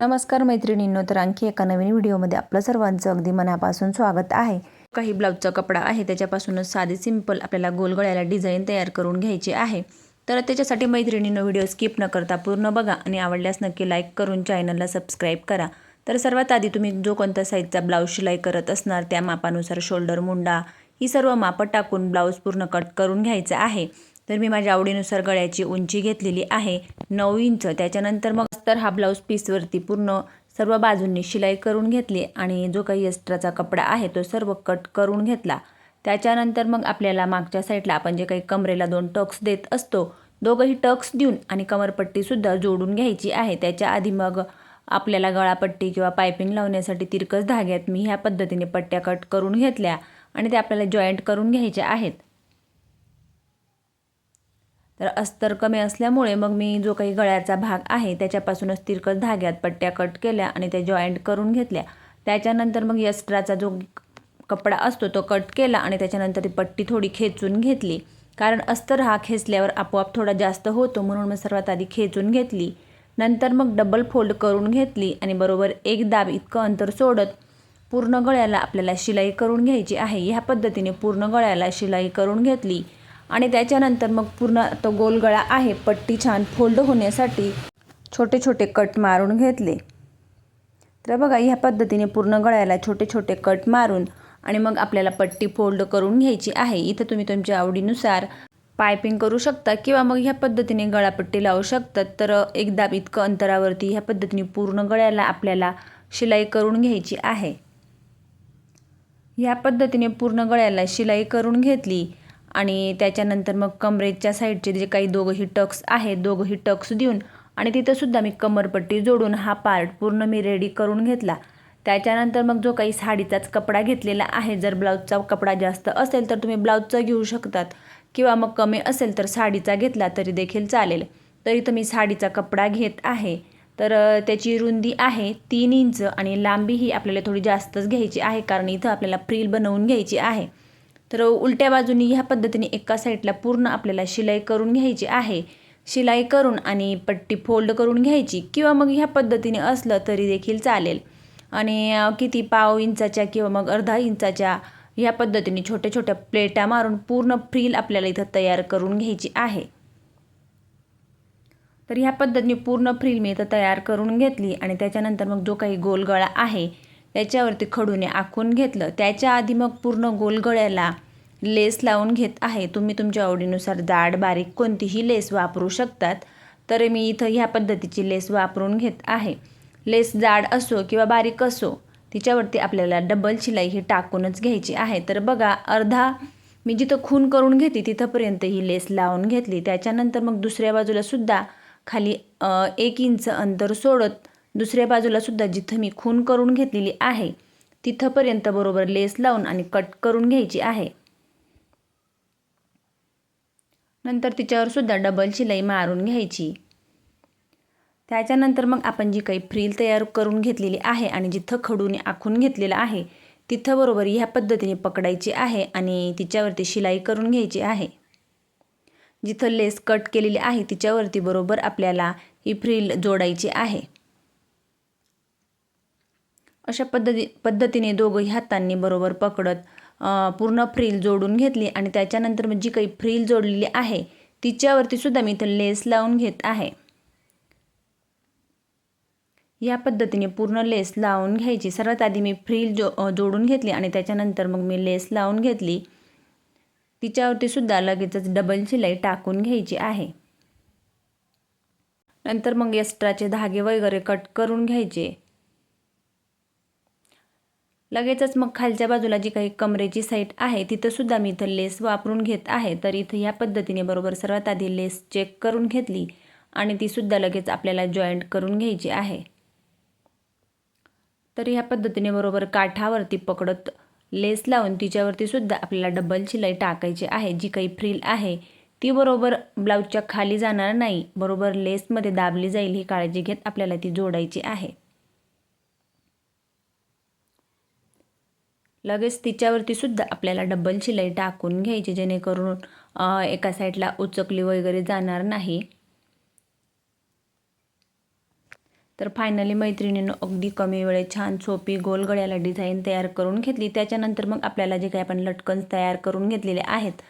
नमस्कार मैत्रिणींनो, तर आणखी एका नवीन व्हिडिओमध्ये आपलं सर्वांचं अगदी मनापासून स्वागत आहे। काही ब्लाऊजचा कपडा आहे त्याच्यापासूनच साधी सिंपल आपल्याला गोल गळ्याला डिझाईन तयार करून घ्यायची आहे। तर त्याच्यासाठी मैत्रिणींनो व्हिडिओ स्किप न करता पूर्ण बघा आणि आवडल्यास नक्की लाईक करून चॅनलला सबस्क्राईब करा। तर सर्वात आधी तुम्ही जो कोणत्या साईजचा ब्लाऊज शिलाई करत असणार त्या मापानुसार शोल्डर, मुंडा ही सर्व माप टाकून ब्लाऊज पूर्ण कट करून घ्यायचा आहे। तर मी माझ्या आवडीनुसार गळ्याची उंची घेतलेली आहे 9 इंच। त्याच्यानंतर मग तर हा ब्लाऊज पीसवरती पूर्ण सर्व बाजूंनी शिलाई करून घेतली आणि जो काही एक्स्ट्राचा कपडा आहे तो सर्व कट करून घेतला। त्याच्यानंतर मग आपल्याला मागच्या साईडला आपण जे काही कमरेला 2 टक्स देत असतो दोघंही टक्स देऊन आणि कमरपट्टी सुद्धा जोडून घ्यायची आहे। त्याच्या आधी मग आपल्याला गळापट्टी किंवा पायपिंग लावण्यासाठी तिरकस धाग्यात मी ह्या पद्धतीने पट्ट्या कट करून घेतल्या आणि ते आपल्याला जॉईंट करून घ्यायचे आहेत। तर अस्तर कमी असल्यामुळे मग मी जो काही गळ्याचा भाग आहे त्याच्यापासूनच तिरकस धाग्यात पट्ट्या कट केल्या आणि ते जॉईंट करून घेतल्या। त्याच्यानंतर मग एक्स्ट्राचा जो कपडा असतो तो कट केला आणि त्याच्यानंतर ती पट्टी थोडी खेचून घेतली, कारण अस्तर हा खेचल्यावर आपोआप थोडा जास्त होतो म्हणून मी सर्वात आधी खेचून घेतली। नंतर मग डबल फोल्ड करून घेतली आणि बरोबर एक दाब इतकं अंतर सोडत पूर्ण गळ्याला आपल्याला शिलाई करून घ्यायची आहे। ह्या पद्धतीने पूर्ण गळ्याला शिलाई करून घेतली आणि त्याच्यानंतर मग पूर्ण तो गोल गळा आहे पट्टी छान फोल्ड होण्यासाठी छोटे छोटे कट मारून घेतले। तर बघा ह्या पद्धतीने पूर्ण गळ्याला छोटे छोटे कट मारून आणि मग आपल्याला पट्टी फोल्ड करून घ्यायची आहे। इथं तुम्ही तुमच्या आवडीनुसार पायपिंग करू शकता किंवा मग ह्या पद्धतीने गळापट्टी लावू शकतात। तर एक दाब इतकं अंतरावरती ह्या पद्धतीने पूर्ण गळ्याला आपल्याला शिलाई करून घ्यायची आहे। ह्या पद्धतीने पूर्ण गळ्याला शिलाई करून घेतली आणि त्याच्यानंतर मग कमरेच्या साईडचे जे काही दोघंही टक्स आहेत दोघंही टक्स देऊन आणि तिथं सुद्धा मी कमरपट्टी जोडून हा पार्ट पूर्ण मी रेडी करून घेतला। त्याच्यानंतर मग जो काही साडीचाच कपडा घेतलेला आहे, जर ब्लाऊजचा कपडा जास्त असेल तर तुम्ही ब्लाऊजचा घेऊ शकतात किंवा मग कमी असेल तर साडीचा घेतला तरी देखील चालेल। तर इथं मी साडीचा कपडा घेत आहे। तर त्याची रुंदी आहे 3 इंच आणि लांबी ही आपल्याला थोडी जास्तच घ्यायची आहे, कारण इथं आपल्याला फ्रिल बनवून घ्यायची आहे। तर उलट्या बाजूनी ह्या पद्धतीने एका साईडला पूर्ण आपल्याला शिलाई करून घ्यायची आहे। शिलाई करून आणि पट्टी फोल्ड करून घ्यायची किंवा मग ह्या पद्धतीने असलं तरी देखील चालेल आणि किती पाव इंचाच्या किंवा मग अर्धा इंचाच्या ह्या पद्धतीने छोट्या छोट्या प्लेटा मारून पूर्ण फ्रिल आपल्याला इथं तयार करून घ्यायची आहे। तर ह्या पद्धतीने पूर्ण फ्रिल मी इथं तयार करून घेतली आणि त्याच्यानंतर मग जो काही गोल गळा आहे त्याच्यावरती खडूने आखून घेतलं। त्याच्या आधी मग पूर्ण गोल गळ्याला लेस लावून घेत आहे। तुम्ही तुमच्या आवडीनुसार जाड बारीक कोणतीही लेस वापरू शकतात। तर मी इथं ह्या पद्धतीची लेस वापरून घेत आहे। लेस जाड असो किंवा बारीक असो तिच्यावरती आपल्याला डबल शिलाई ही टाकूनच घ्यायची आहे। तर बघा अर्धा मी जिथं खून करून घेतली तिथंपर्यंत ही लेस लावून घेतली। त्याच्यानंतर मग दुसऱ्या बाजूला सुद्धा खाली 1 इंच अंतर सोडत दुसऱ्या बाजूला सुद्धा जिथं मी खून करून घेतलेली आहे तिथंपर्यंत बरोबर लेस लावून आणि कट करून घ्यायची आहे। नंतर तिच्यावर सुद्धा डबल शिलाई मारून घ्यायची। त्याच्यानंतर मग आपण जी काही फ्रिल तयार करून घेतलेली आहे आणि जिथं खडूने आखून घेतलेलं आहे तिथं बरोबर ह्या पद्धतीने पकडायची आहे आणि तिच्यावरती शिलाई करून घ्यायची आहे। जिथं लेस कट केलेली आहे तिच्यावरती बरोबर आपल्याला ही फ्रिल जोडायची आहे। अशा पद्धतीने दोघंही हातांनी बरोबर पकडत पूर्ण फ्रिल जोडून घेतली आणि त्याच्यानंतर मग जी काही फ्रिल जोडलेली आहे तिच्यावरती सुद्धा मी इथं लेस लावून घेत आहे। या पद्धतीने पूर्ण लेस लावून घ्यायची। सर्वात आधी मी फ्रिल जोडून घेतली आणि त्याच्यानंतर मग मी लेस लावून घेतली। तिच्यावरती सुद्धा लगेचच डबल शिलाई टाकून घ्यायची आहे। नंतर मग एक्स्ट्राचे धागे वगैरे कट करून घ्यायचे। लगेचच मग खालच्या बाजूला जी काही कमरेची साईड आहे तिथं सुद्धा मी इथं लेस वापरून घेत आहे। तर इथं ह्या पद्धतीने बरोबर सर्वात आधी लेस चेक करून घेतली आणि ती सुद्धा लगेच आपल्याला जॉईंट करून घ्यायची आहे। तर ह्या पद्धतीने बरोबर काठावरती पकडत लेस लावून तिच्यावरती सुद्धा आपल्याला डबल शिलाई टाकायची आहे। जी काही फ्रिल आहे ती बरोबर ब्लाऊजच्या खाली जाणार नाही, बरोबर लेसमध्ये दाबली जाईल ही काळजी घेत आपल्याला ती जोडायची आहे। लगेच तिच्यावरती सुद्धा आपल्याला डबल शिलाई टाकून घ्यायची, जेणेकरून एका साईडला उचकली वगैरे जाणार नाही। तर फायनली मैत्रिणींनो अगदी कमी वेळेत छान सोपी गोल गळ्याला डिझाईन तयार करून घेतली। त्याच्यानंतर मग आपल्याला जे काही आपण लटकन तयार करून घेतलेले आहेत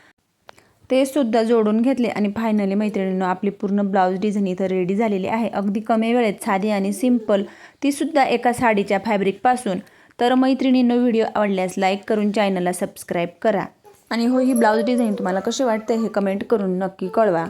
ते सुद्धा जोडून घेतले आणि फायनली मैत्रिणींनो आपली पूर्ण ब्लाऊज डिझाईन इथं रेडी झालेली आहे। अगदी कमी वेळेत साधी आणि सिंपल, ती सुद्धा एका साडीच्या फॅब्रिकपासून। तर मैत्रिणींनो व्हिडिओ आवडल्यास लाईक करून चॅनलला सबस्क्राईब करा आणि हो, ही ब्लाऊज डिझाईन तुम्हाला कशी वाटते हे कमेंट करून नक्की कळवा।